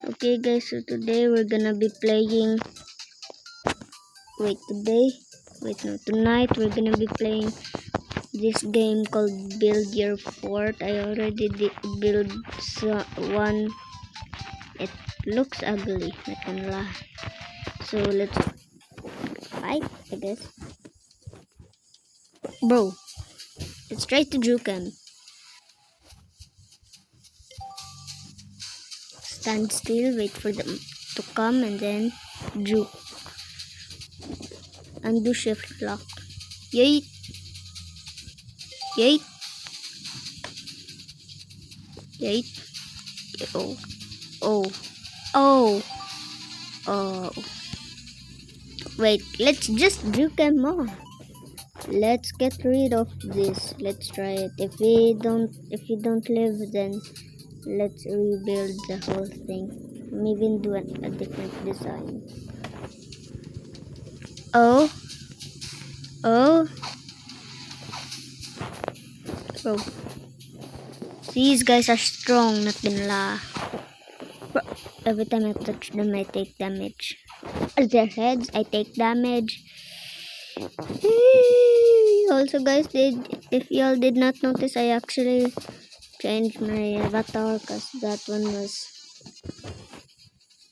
Okay guys, so today we're gonna be playing tonight we're gonna be playing this game called Build Your Fort. I already did build one. It looks ugly, not gonna lie. So let's fight, I guess. Bro, let's try to juke him. Stand still, wait for them to come, and then juke. Undo shift lock. Yeet. Yeet. Yeet. Oh. Oh. Oh. Oh. Wait, let's just juke them more. Let's get rid of this. Let's try it. If you don't live, then let's rebuild the whole thing. Maybe do a different design. Oh. Oh. Oh. These guys are strong, not gonna lie. Every time I touch them, I take damage. Their heads, I take damage. Also, guys, if y'all did not notice, I actually changed my avatar because that one was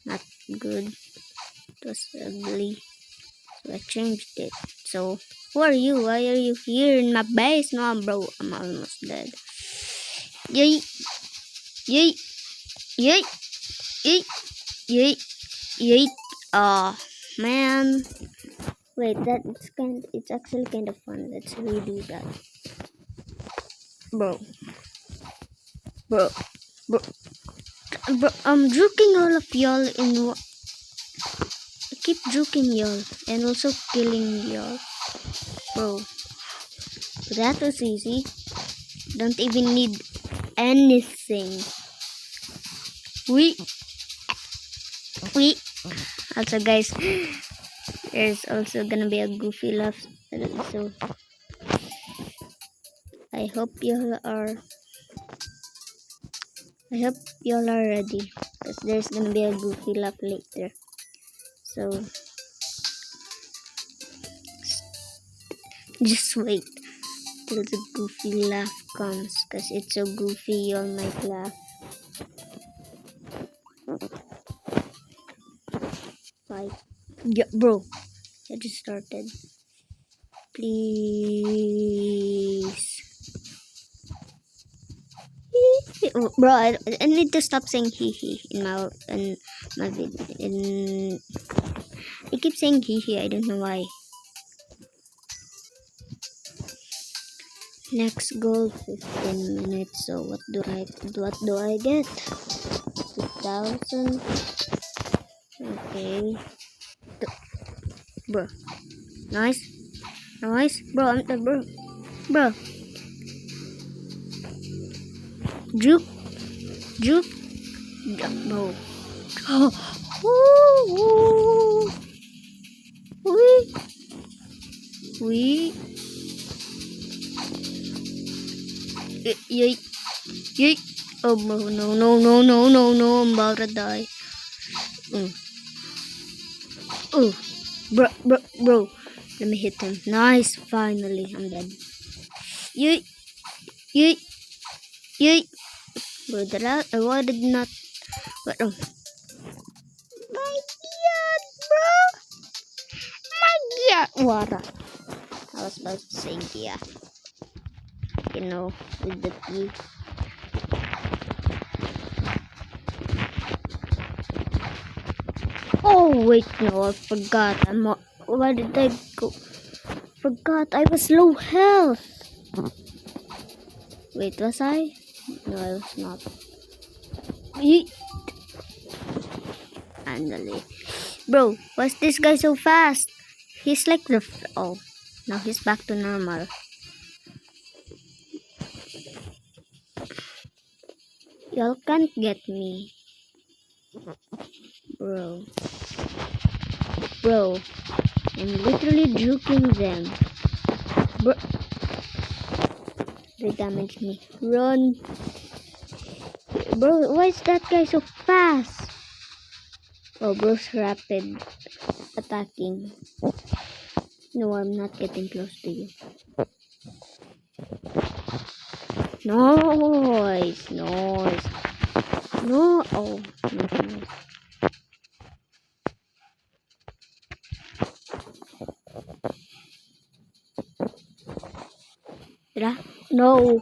not good. It was ugly, so I changed it. So, who are you? Why are you here in my base? No, bro, I'm almost dead. Yay! Yay! Yay! Yay! Yay! Yay! Oh man! Wait, it's actually kind of fun. Let's redo that. Bro, bro, I'm juking all of y'all in one. Keep juking y'all and also killing y'all. Bro, that was easy. Don't even need anything. We. Also, guys, there's also gonna be a goofy laugh. So I hope y'all are ready, because there's gonna be a goofy laugh later. So just wait till the goofy laugh comes, because it's so goofy y'all might laugh. Fight. Yeah, bro. I just started. Please. Bro, I need to stop saying hee in my video. I keep saying hee. I don't know why. Next goal 15 minutes. So what do I get? 2,000. Okay. Bro. Nice. Bro, I'm the bro. Juke. Bro. We. Yay. Oh no, I'm about to die. Oh, bro. Let me hit him. Nice, finally, I'm dead. Yay. Bro, why did not? What? Oh. My God, bro. My God. What? I was about to say yeah. You know, with the T. Oh wait, no, I forgot. Where did I go? Forgot I was low health. Wait, was I? No, I was not. Finally, bro, why's this guy so fast? He's like oh, now he's back to normal. Y'all can't get me, bro. I'm literally juking them. Bro, they damaged me. Run, bro. Why is that guy so fast? Oh, Bruce rapid attacking. No, I'm not getting close to you. Noise. No. Oh, no. No.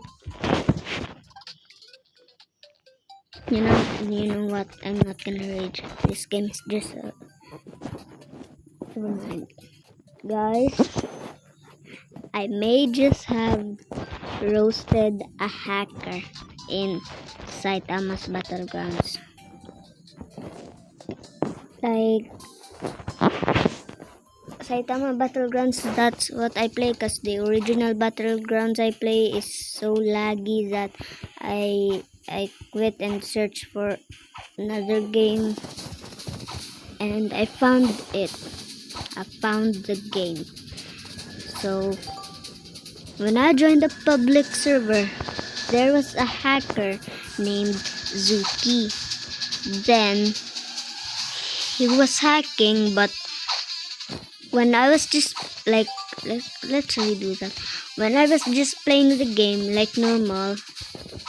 You know what? I'm not gonna rage. This game is just never mind. Guys, I may just have roasted a hacker in Saitama's Battlegrounds. Like, Saitama Battlegrounds, that's what I play, because the original Battlegrounds I play is so laggy that I quit and searched for another game, and I found it. I found the game. So when I joined the public server, there was a hacker named Zuki. Then he was hacking, but when I was just like, let's redo that. When I was just playing the game like normal,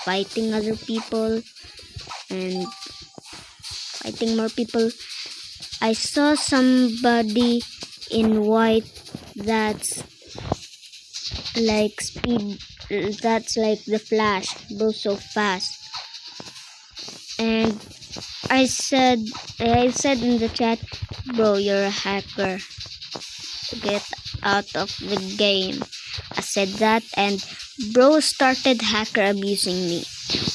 fighting other people and fighting more people, I saw somebody in white that's like speed, that's like the Flash, goes so fast. And I said in the chat, bro, you're a hacker. Get out of the game. I said that, and bro started hacker abusing me.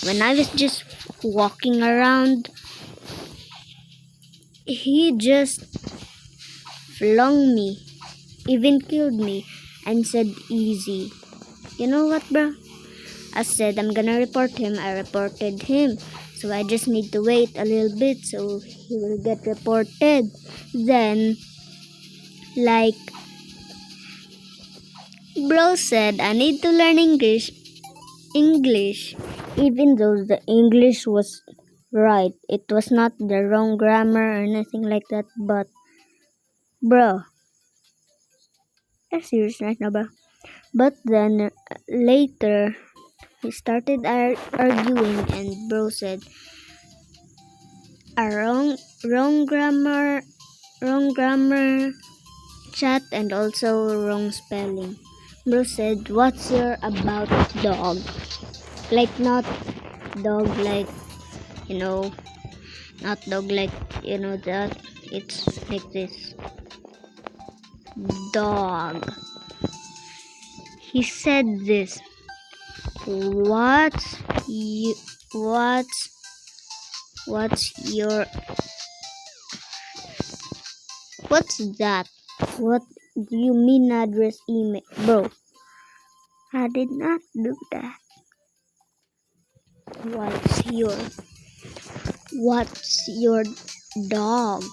When I was just walking around, he just flung me, even killed me, and said easy. You know what, bro? I said I'm gonna report him. I reported him. So I just need to wait a little bit so he will get reported. Then, like, bro said I need to learn English, even though the English was right. It was not the wrong grammar or anything like that. But, bro, I'm serious right now, bro. But then later, we started arguing, and bro said a wrong grammar, chat, and also wrong spelling. Bro said, "What's your about dog?" Like not dog, like you know, not dog, like that. It's like this. Dog. He said this. What's you? What's your? What's that? What do you mean address email? Bro, I did not do that. What's your dog?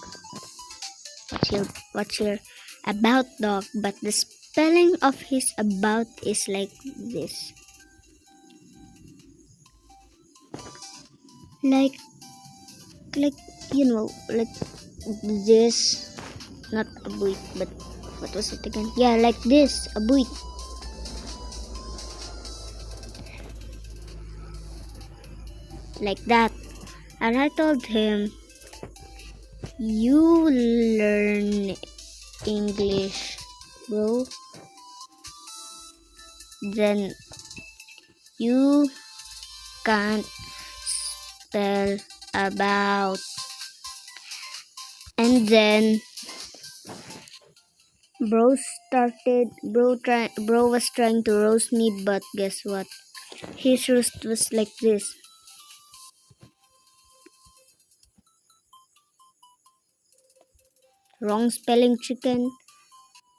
What's your about dog? But the spelling of his about is like this. Like like like this. Not a buit, but what was it again? Yeah, like this, a buit. Like that. And I told him, you learn English, bro. Then you can't spell about. And then bro was trying to roast me, but guess what? His roast was like this. Wrong spelling chicken.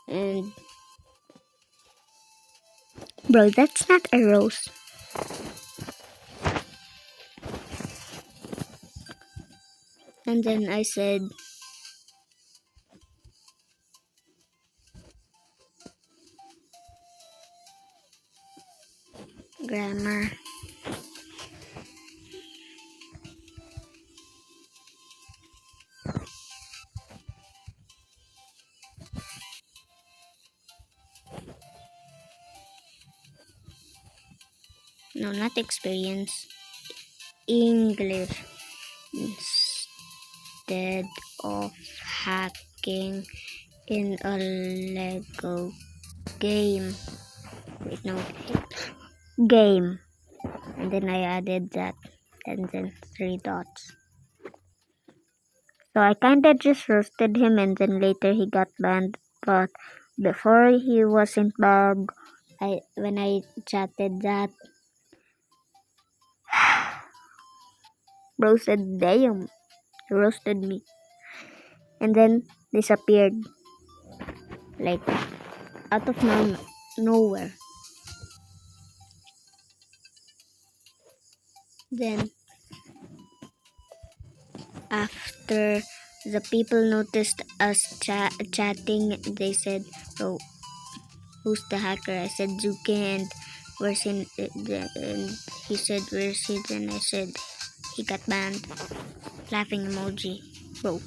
And bro, that's not a roast. And then I said, grammar. No, not experience. English instead of hacking in a Lego game. Wait, no. Game. And then I added that. And then 3 dots. So I kinda just roasted him and then later he got banned. But before he wasn't banned, when I chatted that, bro said, damn, he roasted me. And then disappeared. Like, out of nowhere. Then, after the people noticed us chatting, they said, oh, who's the hacker? I said, Zuki, and where's he? And he said, where's he? Then I said, he got banned. Laughing emoji. Bro,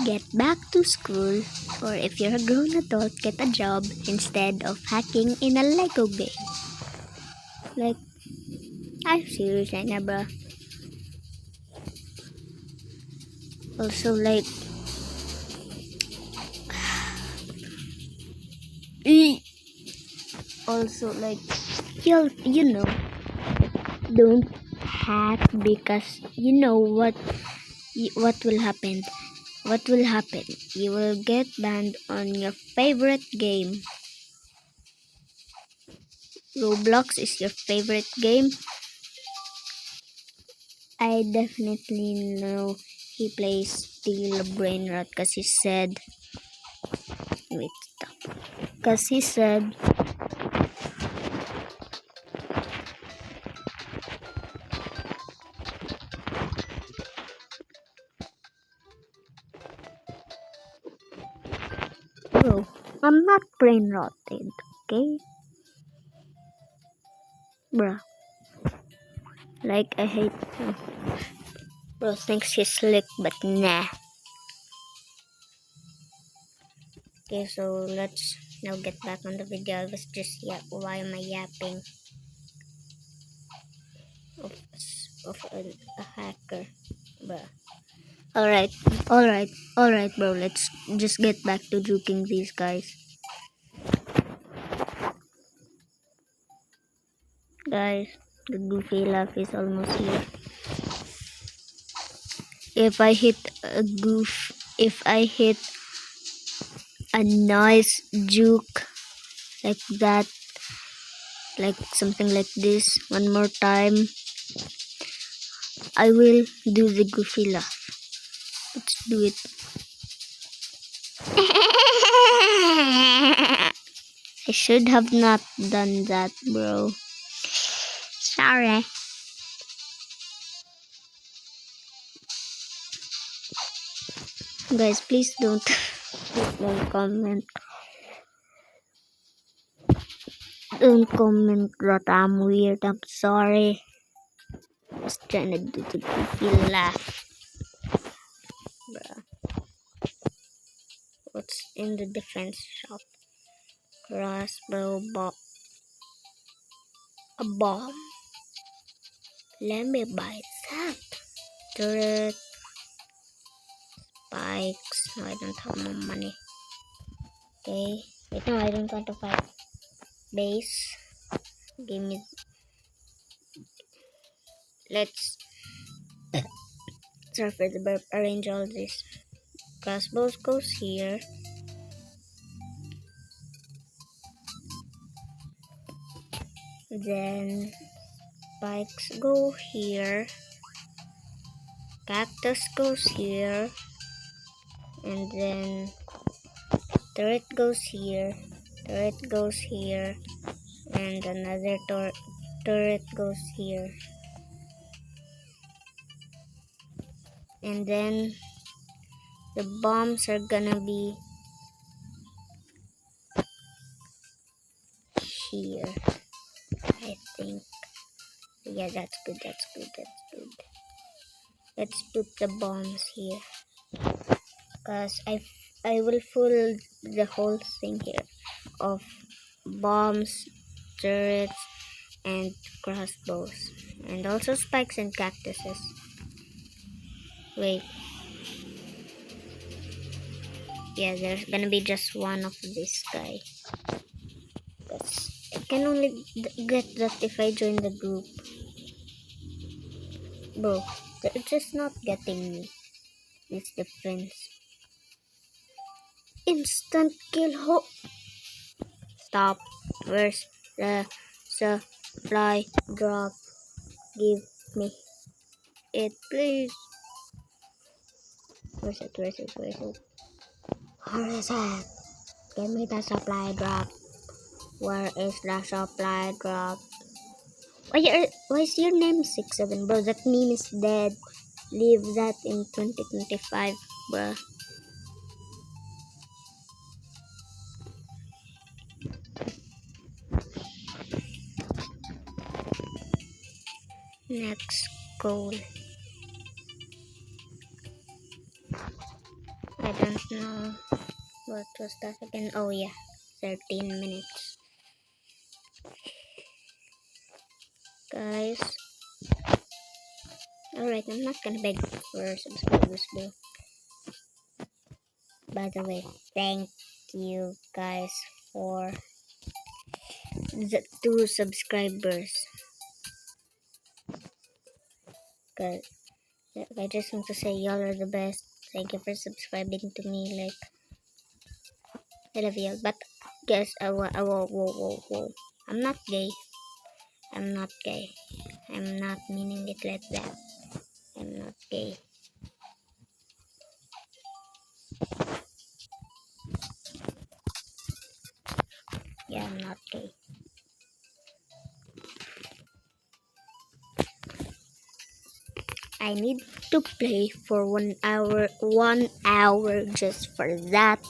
get back to school, or if you're a grown adult, get a job instead of hacking in a Lego game. Like, I'm serious right now, bro. Also, like, also, like, you know, don't hack because you know what will happen. What will happen? You will get banned on your favorite game. Roblox is your favorite game. I definitely know he plays Steel Brain Rot because he said, wait, stop. Because he said, bro, I'm not brain rotted, okay? Bruh, like I hate him. Bro thinks he's slick, but nah. Okay, so let's now get back on the video. I was just why am I yapping of a hacker, bruh. Alright, bro. Let's just get back to juking these guys. Guys, the goofy laugh is almost here. If I hit a nice juke like that, like something like this, one more time, I will do the goofy laugh. Let's do it. I should have not done that, bro. Sorry. Guys, please don't comment. Don't comment that I'm weird. I'm sorry. I was trying to do the goofy laugh. Bruh. What's in the defense shop? Crossbow, a bomb. Let me buy that. Turret, spikes. No, I don't have more money. Okay. Wait, no, I don't want to fight. Base. Give me. Let's. Sorry for the burp. Arrange all this. Crossbows goes here. Then spikes go here. Cactus goes here. And then turret goes here. Turret goes here. And another turret goes here. And then the bombs are gonna be here, I think. Yeah, that's good. Let's put the bombs here, cause I will fill the whole thing here of bombs, turrets, and crossbows. And also spikes and cactuses. Wait. Yeah, there's gonna be just one of this guy. I can only get that if I join the group. Bro, they're just not getting me. This defense. Instant kill Stop. Where's the supply drop? Give me it, please. Where's it? Where is it? Give me the supply drop. Where is the supply drop? Why is your name 67, bro? That meme is dead. Leave that in 2025, bro. Next goal. I don't know. What was that again? Oh yeah, 13 minutes. Guys. Alright, I'm not gonna beg for subscribers, bro. By the way, thank you guys for the 2 subscribers. Cause I just want to say y'all are the best. Thank you for subscribing to me. Like, I love you. But guys, whoa. I'm not gay. I'm not gay. I'm not meaning it like that. I'm not gay. Yeah, I'm not gay. I need to play for 1 hour. 1 hour just for that.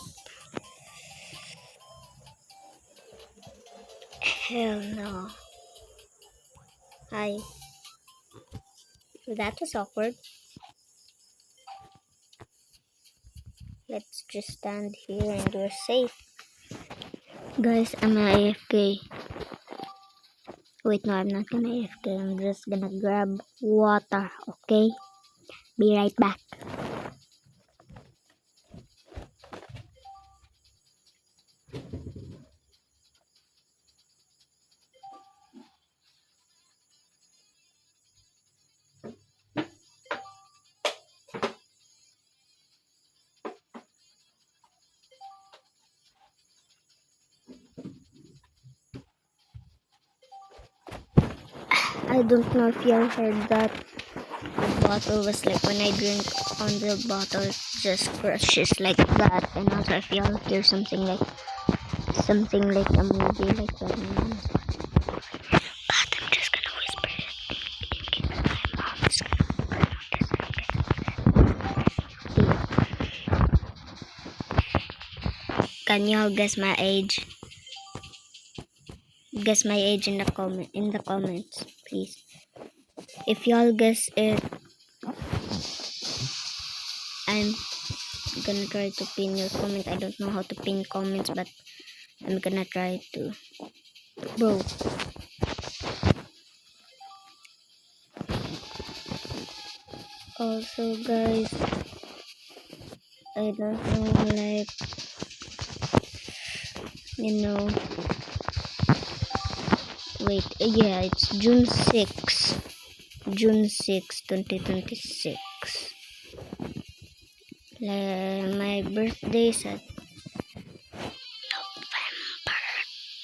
Hell no. Hi. That was awkward. Let's just stand here and we're safe. Guys, I'm AFK. Wait, no, I'm not gonna AFK. I'm just gonna grab water, okay? Be right back. I don't know if y'all heard that. The bottle was like when I drink on the bottle, it just crushes like that. And also if y'all hear something like a movie like that. But I'm just gonna whisper it in case my mom is gonna. Can y'all guess my age? Guess my age in the comments, please. If y'all guess it, I'm gonna try to pin your comment. I don't know how to pin comments, but I'm gonna try to. Bro. Also, guys, I don't know, like, wait, yeah, it's June 6, 2026. My birthday is at November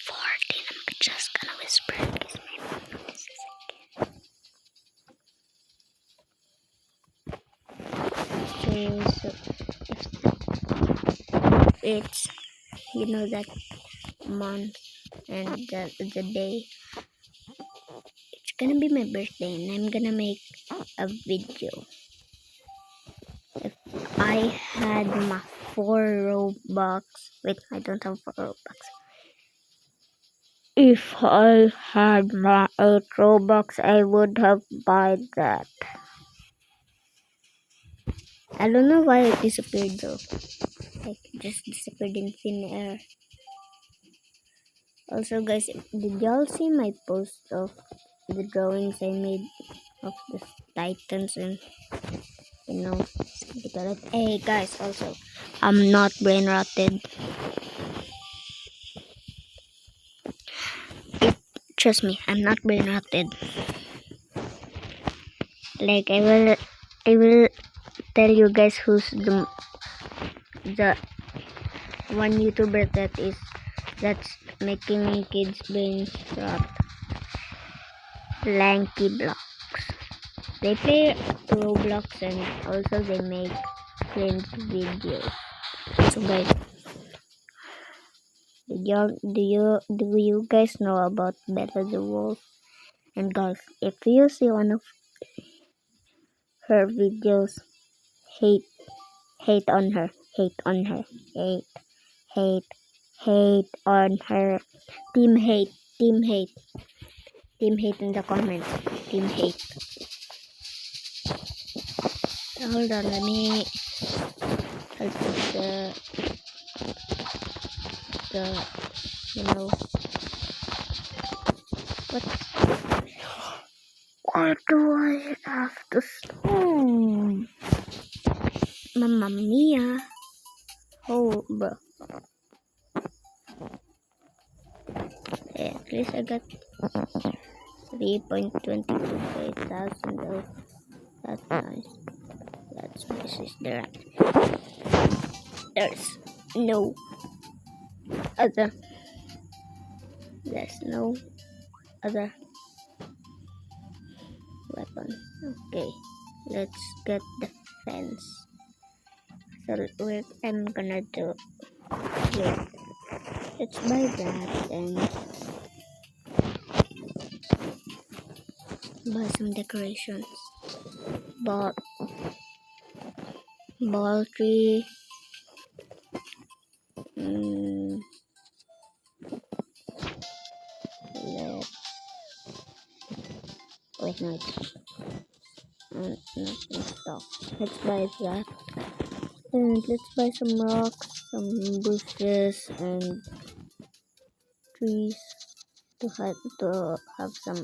14. I'm just gonna whisper because my mom notices again. So if it's, that month and the day, it's gonna be my birthday and I'm gonna make a video. If I had my 4 Robux, wait, I don't have 4 Robux. If I had my 8 Robux, I would have bought that. I don't know why it disappeared though. Like, it just disappeared in thin air. Also, guys, did y'all see my post of the drawings I made of the Titans and hey guys, also I'm not brain rotted. Trust me, I'm not brain rotted. Like I will tell you guys who's the one YouTuber that's making kids brains rot. Lanky Blocks. They play Roblox and also they make cringe videos. So guys, do you guys know about Bella the Wolf? And guys, if you see one of her videos, hate on her, hate on her, hate on her, team hate, team hate, team hate in the comments, team hate. Hold on, let me help with the what? Why do I have to stone? Mamma mia! Oh, bro. At least I got 3.22,000. Oh, that's nice. That's nice. Is there? There's no other. There's no other weapon. Okay, let's get the fence. So I'm gonna do. Wait, let's buy that and buy some decorations. Ball tree. Wait, no, it's not in stock. Let's buy that. And let's buy some rocks, some bushes, and trees to have some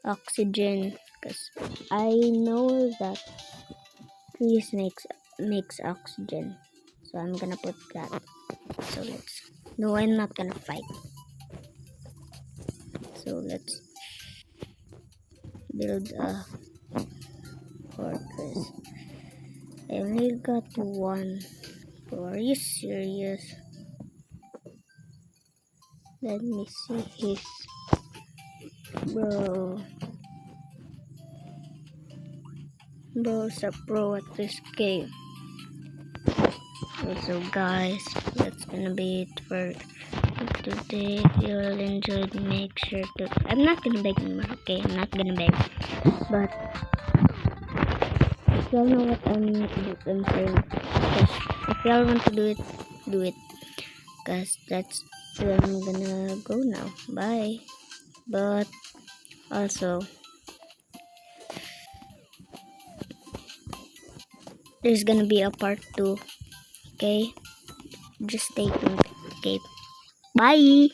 oxygen. Cause I know that trees makes oxygen, so I'm gonna put that. So let's. No, I'm not gonna fight. So let's build a fortress. I only got one. Bro, are you serious? Let me see his. Bro's a pro at this game. So guys, that's gonna be it for today. If you all enjoyed, make sure to. I'm not gonna beg anymore. Okay, I'm not gonna beg. But if y'all know what I'm saying, if y'all want to do it, do it. Cause that's where I'm gonna go now. Bye. But also, there's gonna be a part 2. Okay, just stay tuned. Okay, bye.